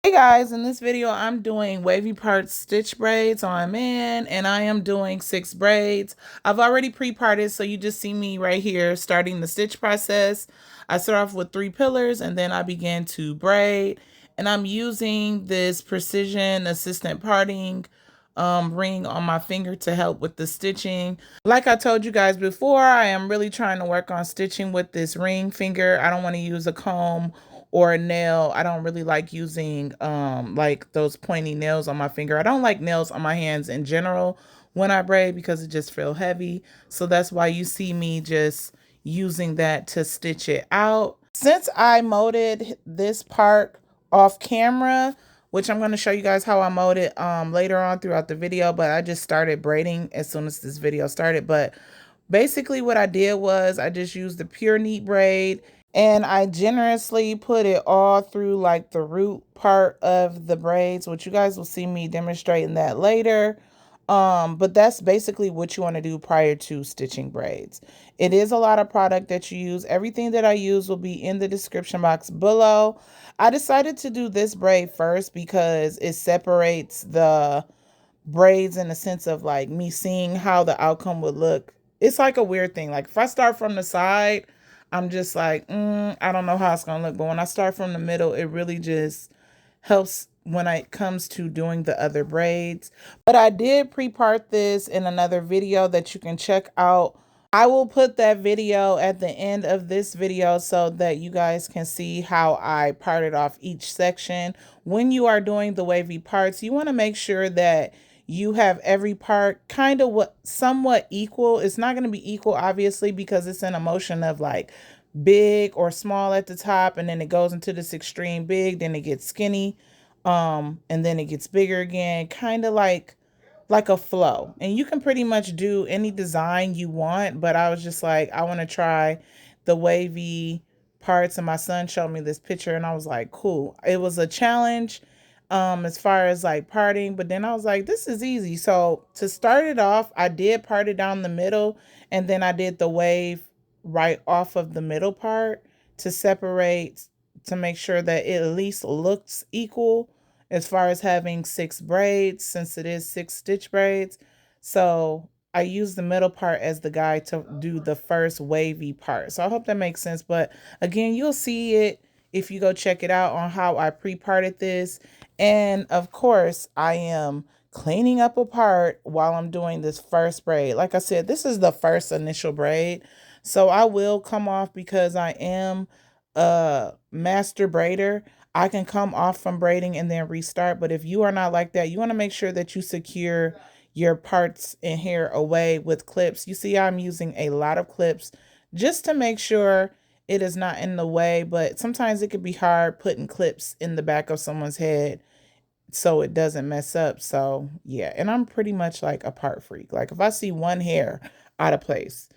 Hey guys, in this video I'm doing wavy parts stitch braids on man, and I am doing 6 braids. I've already pre-parted, so you just see me right here starting the stitch process. I start off with 3 pillars and then I begin to braid, and I'm using this precision assistant parting ring on my finger to help with the stitching. Like I told you guys before, I am really trying to work on stitching with this ring finger. I don't want to use a comb or a nail. I don't really like using like those pointy nails on my finger. I don't like nails on my hands in general when I braid because it just feels heavy. So that's why you see me just using that to stitch it out. Since I molded this part off camera, which I'm going to show you guys how I mowed it later on throughout the video, but I just started braiding as soon as this video started. But basically what I did was I just used the pure neat braid, and I generously put it all through like the root part of the braids, which you guys will see me demonstrating that later. But that's basically what you want to do prior to stitching braids. It is a lot of product that you use. Everything that I use will be in the description box below. I decided to do this braid first because it separates the braids in the sense of like me seeing how the outcome would look. It's like a weird thing. Like if I start from the side, I'm just like, I don't know how it's going to look. But when I start from the middle, it really just helps when it comes to doing the other braids. But I did pre-part this in another video that you can check out. I will put that video at the end of this video so that you guys can see how I parted off each section. When you are doing the wavy parts, you want to make sure that you have every part kind of somewhat equal. It's not going to be equal, obviously, because it's in a motion of like big or small at the top, and then it goes into this extreme big, then it gets skinny, and then it gets bigger again, kind of like a flow. And you can pretty much do any design you want, but I was just like, I want to try the wavy parts, and my son showed me this picture and I was like, cool. It was a challenge as far as like parting, but then I was like, this is easy. So to start it off, I did part it down the middle, and then I did the wave right off of the middle part to separate, to make sure that it at least looks equal as far as having 6 braids, since it is 6 stitch braids. So I use the middle part as the guide to do the first wavy part. So I hope that makes sense. But again, you'll see it if you go check it out on how I pre-parted this. And of course, I am cleaning up a part while I'm doing this first braid. Like I said, this is the first initial braid. So I will come off because I am a master braider. I can come off from braiding and then restart. But if you are not like that, you want to make sure that you secure your parts in here away with clips. You see, I'm using a lot of clips just to make sure it is not in the way. But sometimes it could be hard putting clips in the back of someone's head so it doesn't mess up. So yeah, and I'm pretty much like a part freak. Like if I see one hair out of place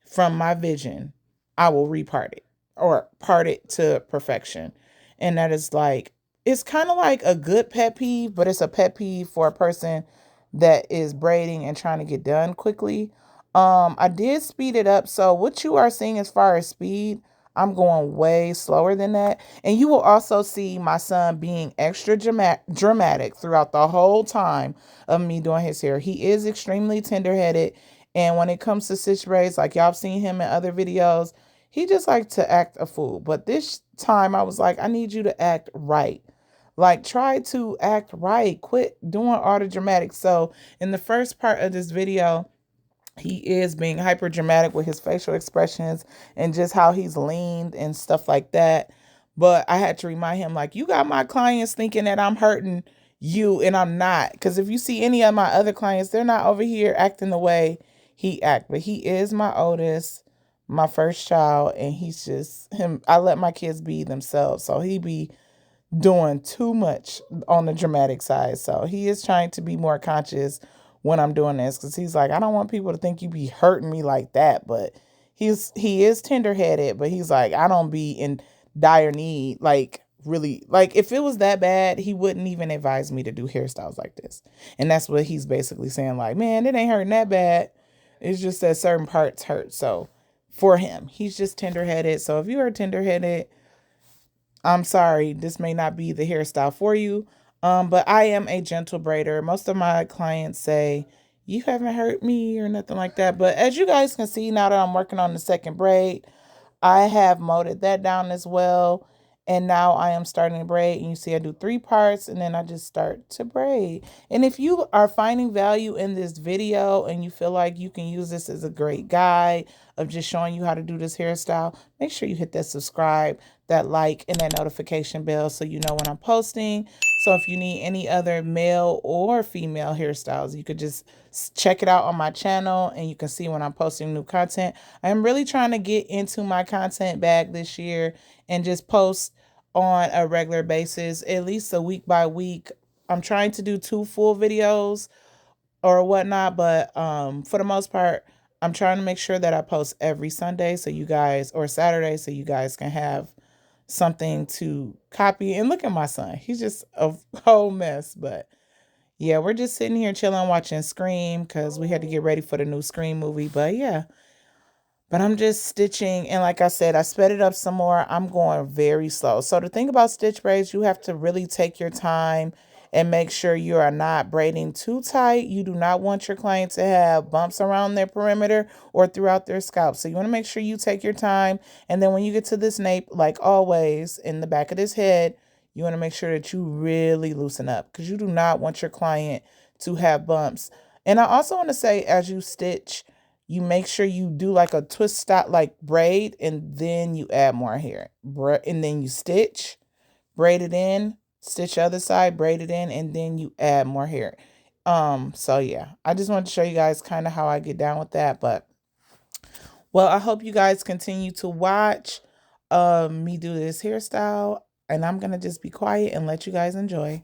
from my vision, I will repart it or part it to perfection. And that is like, it's kind of like a good pet peeve, but it's a pet peeve for a person that is braiding and trying to get done quickly. I did speed it up. So what you are seeing as far as speed, I'm going way slower than that. And you will also see my son being extra dramatic throughout the whole time of me doing his hair. He is extremely tender-headed. And when it comes to stitch braids, like y'all have seen him in other videos, he just likes to act a fool. But this time I was like, I need you to act right. Like, try to act right. Quit doing all the dramatics. So in the first part of this video, he is being hyper dramatic with his facial expressions and just how he's leaned and stuff like that. But I had to remind him, like, you got my clients thinking that I'm hurting you, and I'm not. Because if you see any of my other clients, they're not over here acting the way he act. But he is my oldest, my first child, and he's just him. I let my kids be themselves. So he be doing too much on the dramatic side. So he is trying to be more conscious when I'm doing this, because he's like, I don't want people to think you be hurting me like that. But he is tender-headed, but he's like, I don't be in dire need. Like, really, like if it was that bad, he wouldn't even advise me to do hairstyles like this. And that's what he's basically saying, like, man, it ain't hurting that bad. It's just that certain parts hurt. So for him, he's just tender-headed. So if you are tender-headed, I'm sorry, this may not be the hairstyle for you. But I am a gentle braider. Most of my clients say, you haven't hurt me or nothing like that. But as you guys can see, now that I'm working on the second braid, I have molded that down as well. And now I am starting to braid. And you see I do 3 parts and then I just start to braid. And if you are finding value in this video and you feel like you can use this as a great guide of just showing you how to do this hairstyle, make sure you hit that subscribe, that like, and that notification bell so you know when I'm posting. So if you need any other male or female hairstyles, you could just check it out on my channel and you can see when I'm posting new content. I'm really trying to get into my content bag this year and just post on a regular basis, at least a week by week. I'm trying to do 2 full videos or whatnot, but for the most part, I'm trying to make sure that I post every Sunday so you guys, or Saturday, so you guys can have something to copy. And look at my son, he's just a whole mess. But yeah, we're just sitting here chilling watching Scream because we had to get ready for the new Scream movie. But yeah, but I'm just stitching. And like I said, I sped it up some more. I'm going very slow. So the thing about stitch braids, you have to really take your time and make sure you are not braiding too tight. You do not want your client to have bumps around their perimeter or throughout their scalp. So you want to make sure you take your time. And then when you get to this nape, like always, in the back of this head, you want to make sure that you really loosen up because you do not want your client to have bumps. And I also want to say, as you stitch, you make sure you do like a twist stop, like braid, and then you add more hair. And then you stitch, braid it in, stitch the other side, braid it in, and then you add more hair. So yeah, I just wanted to show you guys kind of how I get down with that. But well, I hope you guys continue to watch me do this hairstyle, and I'm gonna just be quiet and let you guys enjoy.